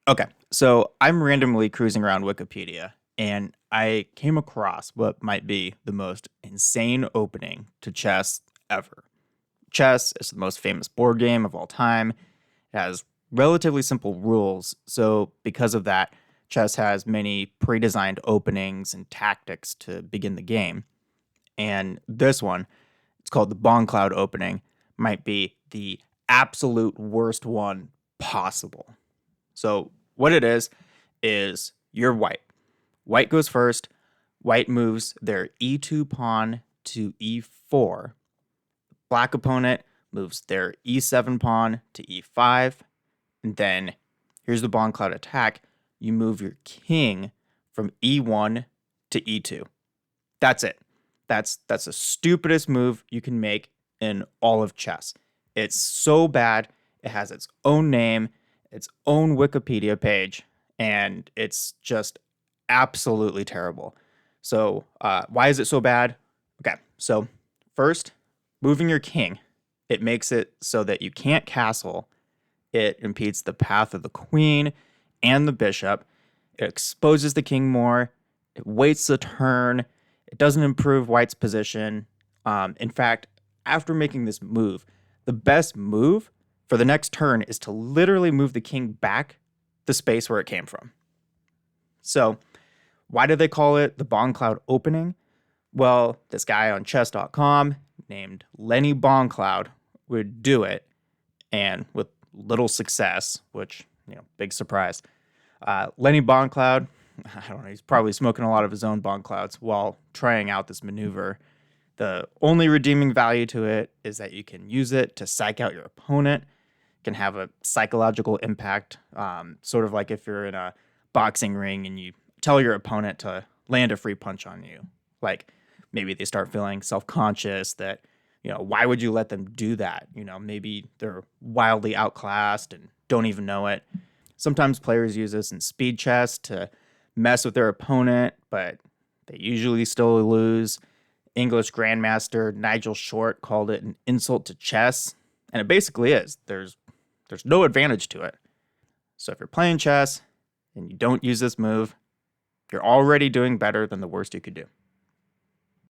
Okay, so I'm randomly cruising around Wikipedia and I came across what might be the most insane opening to chess ever. Chess is the most famous board game of all time. It has relatively simple rules, so because of that, chess has many pre designed openings and tactics to begin the game. And this one, it's called the Bongcloud Opening, might be the absolute worst one possible. So, what it is you're white. White goes first. White moves their e2 pawn to e4. Black opponent moves their e7 pawn to e5. And then here's the Bongcloud attack. You move your king from e1 to e2. That's it. That's the stupidest move you can make in all of chess. It's so bad. It has its own name, its own Wikipedia page, and it's just absolutely terrible. So, why is it so bad? Okay, so first, moving your king, it makes it so that you can't castle. It impedes the path of the queen and the bishop. It exposes the king more. It waits a turn. It doesn't improve white's position. In fact, after making this move, the best move for the next turn is to literally move the king back the space where it came from. So, why do they call it the Bongcloud Opening? Well, this guy on chess.com named Lenny Bongcloud would do it, and with little success, which, big surprise. Lenny Bongcloud, I don't know, he's probably smoking a lot of his own Bongclouds while trying out this maneuver. The only redeeming value to it is that you can use it to psych out your opponent. It can have a psychological impact, sort of like if you're in a boxing ring and you tell your opponent to land a free punch on you. Like maybe they start feeling self-conscious that, why would you let them do that? Maybe they're wildly outclassed and don't even know it. Sometimes players use this in speed chess to mess with their opponent, but they usually still lose. English Grandmaster Nigel Short called it an insult to chess, and it basically is. There's no advantage to it. So if you're playing chess and you don't use this move, you're already doing better than the worst you could do.